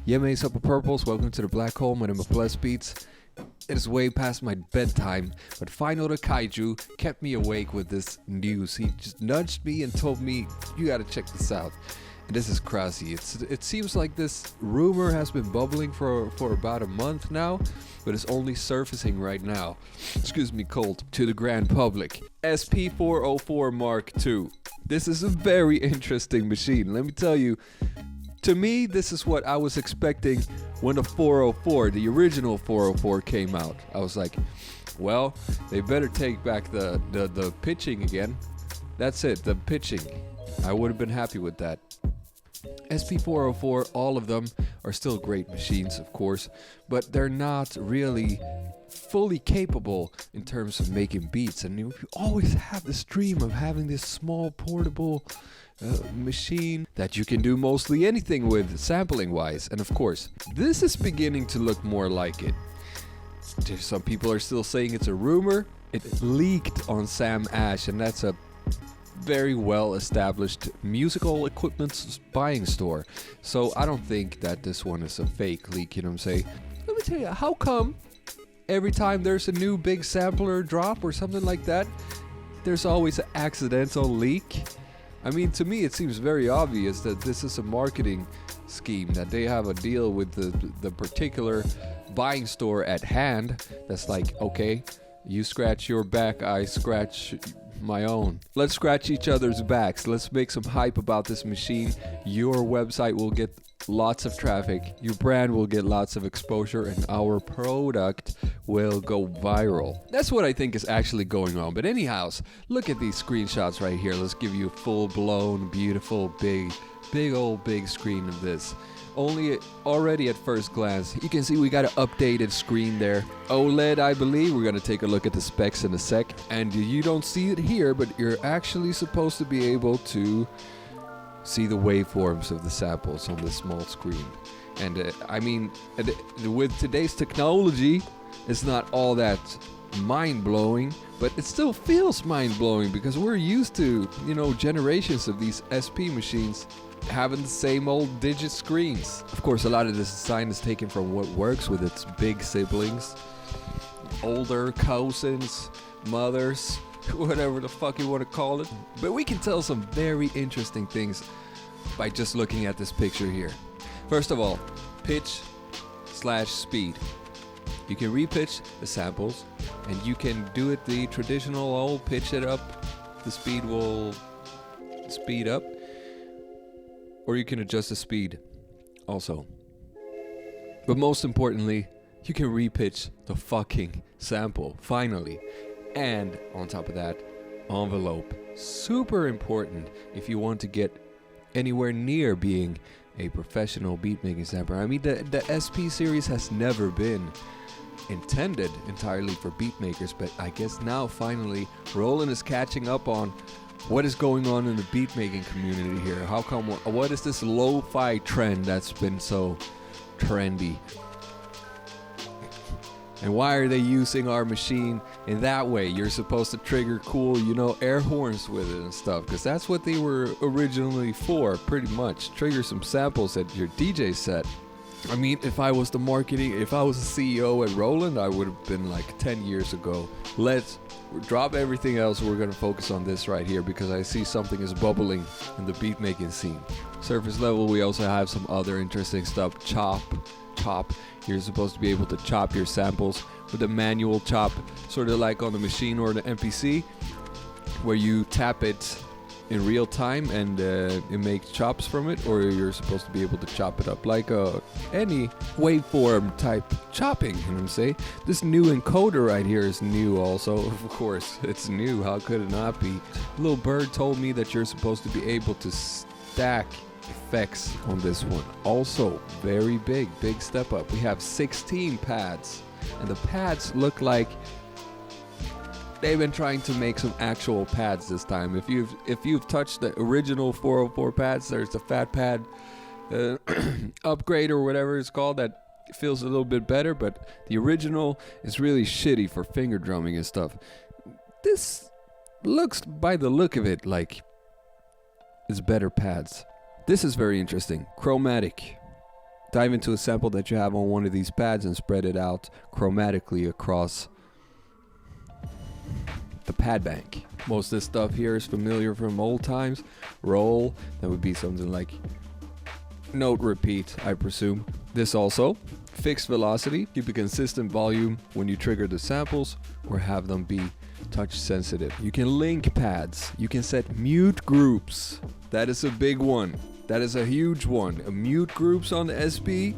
Yeah, mate, sup, purples. Welcome to the black hole. My name is Bless Beats. It is way past my bedtime, but Final the Kaiju kept me awake with this news. He just nudged me and told me, you gotta check this out. And this is crazy. It seems like this rumor has been bubbling for about a month now, but it's only surfacing right now. Excuse me, cold. To the grand public. SP-404 Mark II. This is a very interesting machine. Let me tell you, to me, this is what I was expecting when the 404, the original 404 came out. I was like, well, they better take back the pitching again. That's it, the pitching. I would have been happy with that. SP-404, all of them are still great machines, of course, but they're not really fully capable in terms of making beats. And you always have this dream of having this small portable machine that you can do mostly anything with, sampling wise. And of course, this is beginning to look more like it. Some people are still saying it's a rumor. It leaked on Sam Ash, and that's a very well established musical equipment buying store. So I don't think that this one is a fake leak, you know what I'm saying? Let me tell you, how come every time there's a new big sampler drop or something like that, there's always an accidental leak? I mean, to me it seems very obvious that this is a marketing scheme, that they have a deal with the particular buying store at hand that's like, okay, you scratch your back, I scratch my own. Let's scratch each other's backs. Let's make some hype about this machine. Your website will get lots of traffic, your brand will get lots of exposure, and our product will go viral. That's what I think is actually going on. But anyhow, look at these screenshots right here. Let's give you a full-blown, beautiful, big screen of this. Already at first glance, you can see we got an updated screen there. OLED, I believe. We're gonna take a look at the specs in a sec. And you don't see it here, but you're actually supposed to be able to see the waveforms of the samples on this small screen. And I mean, with today's technology, it's not all that mind-blowing, but it still feels mind-blowing because we're used to, you know, generations of these SP machines having the same old digit screens. Of course, a lot of this design is taken from what works with its big siblings, older cousins, mothers, whatever the fuck you want to call it. But we can tell some very interesting things by just looking at this picture here. First of all, pitch/speed. You can repitch the samples, and you can do it the traditional old pitch it up, the speed will speed up, or you can adjust the speed also. But most importantly, you can repitch the fucking sample, finally. And on top of that, envelope. Super important if you want to get anywhere near being a professional beatmaking sampler. I mean, the SP series has never been intended entirely for beatmakers, but I guess now finally Roland is catching up on what is going on in the beatmaking community here. How come, what is this lo-fi trend that's been so trendy? And why are they using our machine in that way? You're supposed to trigger cool, you know, air horns with it and stuff, because that's what they were originally for, pretty much. Trigger some samples at your DJ set. I mean, if I was the marketing, if I was a CEO at Roland, I would have been like 10 years ago. Let's drop everything else. We're going to focus on this right here because I see something is bubbling in the beat making scene. Surface level, we also have some other interesting stuff. Chop. You're supposed to be able to chop your samples with a manual chop, sort of like on the machine or the MPC, where you tap it in real time and it makes chops from it, or you're supposed to be able to chop it up like any waveform type chopping, you know what I'm saying? This new encoder right here is new also, of course, it's new, how could it not be? Little Bird told me that you're supposed to be able to stack effects on this one. Also, very big step up. We have 16 pads, and the pads look like they've been trying to make some actual pads this time. If you've touched the original 404 pads, there's the fat pad upgrade or whatever it's called that feels a little bit better, but the original is really shitty for finger drumming and stuff. This looks, by the look of it, like it's better pads. This is very interesting. Chromatic. dive into a sample that you have on one of these pads and spread it out chromatically across the pad bank. Most of this stuff here is familiar from old times. Roll, that would be something like note repeat, I presume. This also, fixed velocity, keep a consistent volume when you trigger the samples or have them be touch sensitive. You can link pads, you can set mute groups. That is a big one. That is a huge one. Mute groups on the SP.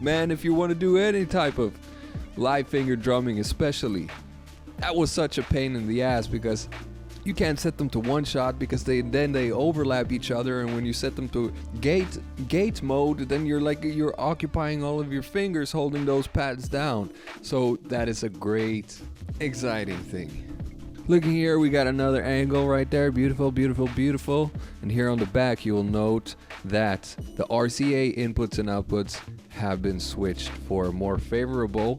Man, if you want to do any type of live finger drumming especially, that was such a pain in the ass because you can't set them to one shot because they overlap each other, and when you set them to gate mode, then you're occupying all of your fingers holding those pads down. So that is a great, exciting thing. Looking here, we got another angle right there. Beautiful, beautiful, beautiful. And here on the back, you will note that the RCA inputs and outputs have been switched for a more favorable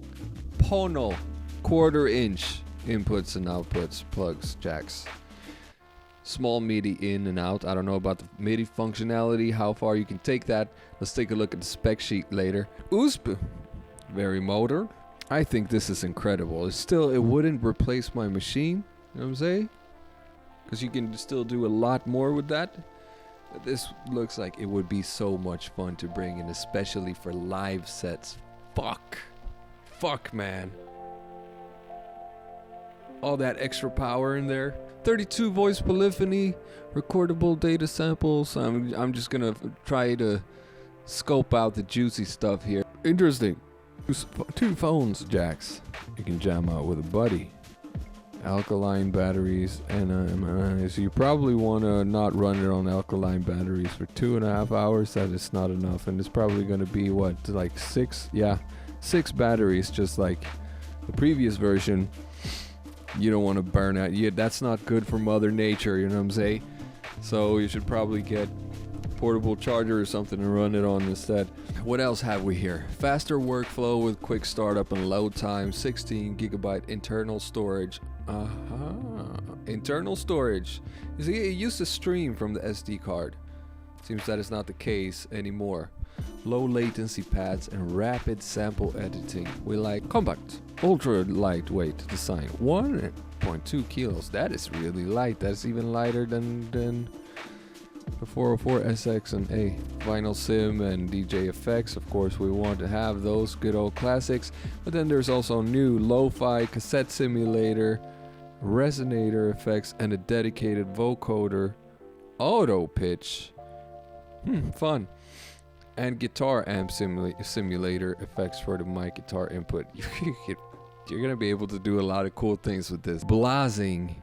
Pono 1/4 inch inputs and outputs, plugs, jacks. Small MIDI in and out. I don't know about the MIDI functionality, how far you can take that. Let's take a look at the spec sheet later. USP, very motor. I think this is incredible. It wouldn't replace my Maschine, you know what I'm saying? Because you can still do a lot more with that. But this looks like it would be so much fun to bring in, especially for live sets. Fuck, man. All that extra power in there. 32 voice polyphony, recordable data samples. I'm just gonna try to scope out the juicy stuff here. Interesting. Two phones jacks. You can jam out with a buddy. Alkaline batteries, and so you probably want to not run it on alkaline batteries for 2.5 hours. That is not enough, and it's probably going to be what, like 6? Yeah, 6 batteries, just like the previous version. You don't want to burn out. Yeah, that's not good for Mother Nature, you know what I'm saying? So you should probably get a portable charger or something and run it on instead. What else have we here? Faster workflow with quick startup and load time. 16 gigabyte internal storage. Internal storage. You see, it used to stream from the SD card. Seems that is not the case anymore. Low latency pads and rapid sample editing. We like compact, ultra lightweight design. 1.2 kilos. That is really light. That's even lighter than the 404 SX and A. Vinyl sim and DJ effects. Of course, we want to have those good old classics. But then there's also new lo-fi cassette simulator, resonator effects, and a dedicated vocoder auto pitch. Fun. And guitar amp simulator effects for the mic guitar input. You're gonna be able to do a lot of cool things with this. Blasing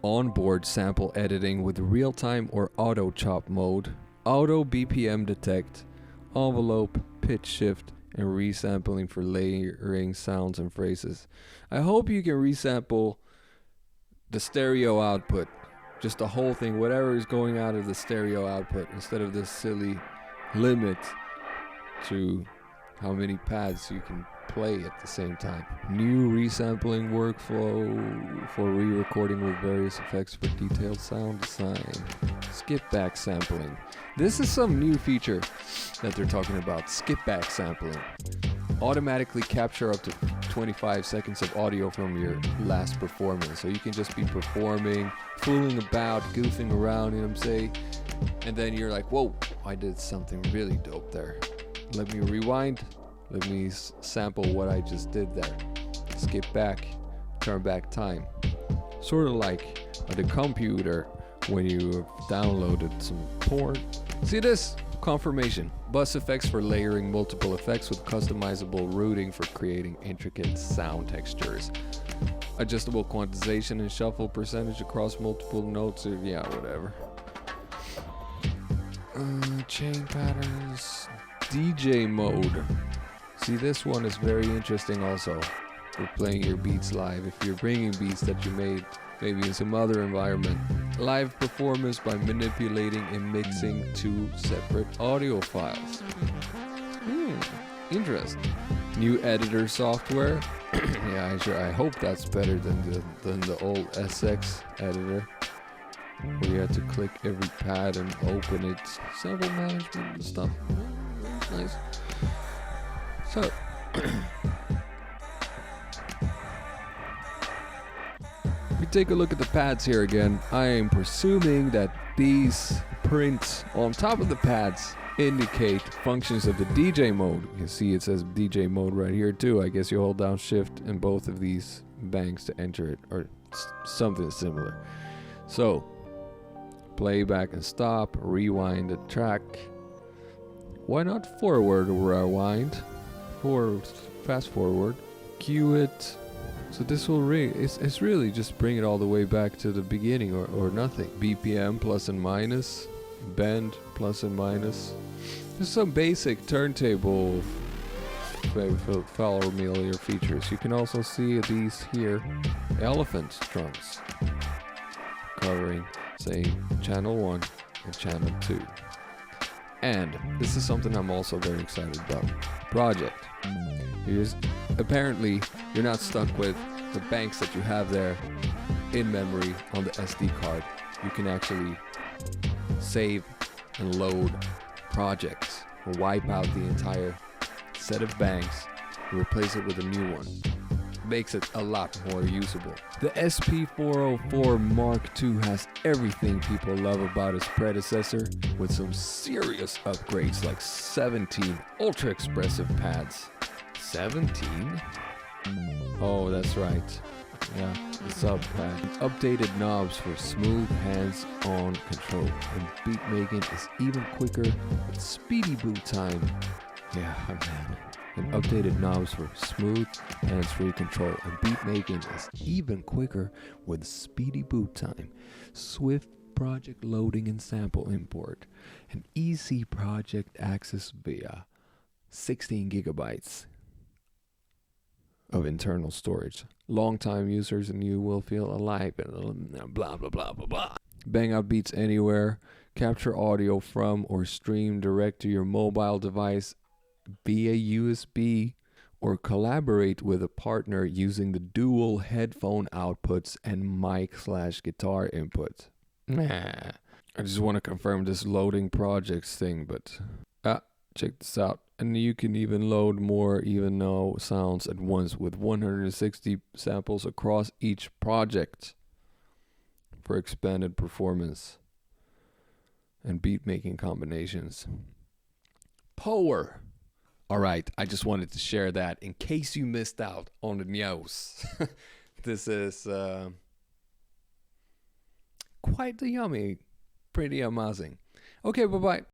onboard sample editing with real-time or auto chop mode. Auto BPM detect, envelope, pitch shift, and resampling for layering sounds and phrases. I hope you can resample the stereo output. Just the whole thing, whatever is going out of the stereo output, instead of this silly limit to how many pads you can play at the same time. New resampling workflow for re-recording with various effects for detailed sound design. Skip back sampling. This is some new feature that they're talking about. Skip back sampling. Automatically capture up to 25 seconds of audio from your last performance. So you can just be performing, fooling about, goofing around, you know what I'm saying? And then you're like, whoa, I did something really dope there. Let me rewind. Let me sample what I just did there. Skip back, turn back time. Sort of like the computer when you downloaded some porn. See this? Confirmation. Bus effects for layering multiple effects with customizable routing for creating intricate sound textures. Adjustable quantization and shuffle percentage across multiple notes. Yeah, whatever. Chain patterns. DJ mode. See, this one is very interesting also for playing your beats live. If you're bringing beats that you made maybe in some other environment. Live performance by manipulating and mixing 2 separate audio files. Interesting. New editor software. Yeah, I hope that's better than the old SX editor, where you had to click every pad and open it. Sample management and stuff. Nice. So we take a look at the pads here again. I am presuming that these prints on top of the pads indicate functions of the DJ mode. You can see it says DJ mode right here too. I guess you hold down shift in both of these banks to enter it, or something similar. So playback and stop, rewind the track. Why not forward rewind? Fast forward, cue it. So this will it's really just bring it all the way back to the beginning or nothing. BPM plus and minus, bend plus and minus. There's some basic turntable familiar features. You can also see these here elephant drums covering, say, channel 1 and channel 2. And this is something I'm also very excited about. Project. Apparently, you're not stuck with the banks that you have there in memory on the SD card. You can actually save and load projects or wipe out the entire set of banks and replace it with a new one. Makes it a lot more usable. The SP-404 Mark II has everything people love about its predecessor, with some serious upgrades like 17 ultra expressive pads. 17? Oh, that's right. Yeah, the sub pad. Updated knobs for smooth hands-on control, and beat making is even quicker with speedy boot time. Yeah, man. And updated knobs for smooth hands-free control, and beat making is even quicker with speedy boot time, swift project loading and sample import, and easy project access via 16 gigabytes of internal storage. Long-time users and you will feel alive, and blah blah blah blah blah. Bang out beats anywhere, capture audio from or stream direct to your mobile device via USB, or collaborate with a partner using the dual headphone outputs and mic/guitar input. Nah, I just want to confirm this loading projects thing, but check this out. And you can even load more even though sounds at once with 160 samples across each project for expanded performance and beat making combinations. Power. All right, I just wanted to share that in case you missed out on the news. This is quite yummy, pretty amazing. Okay, bye-bye.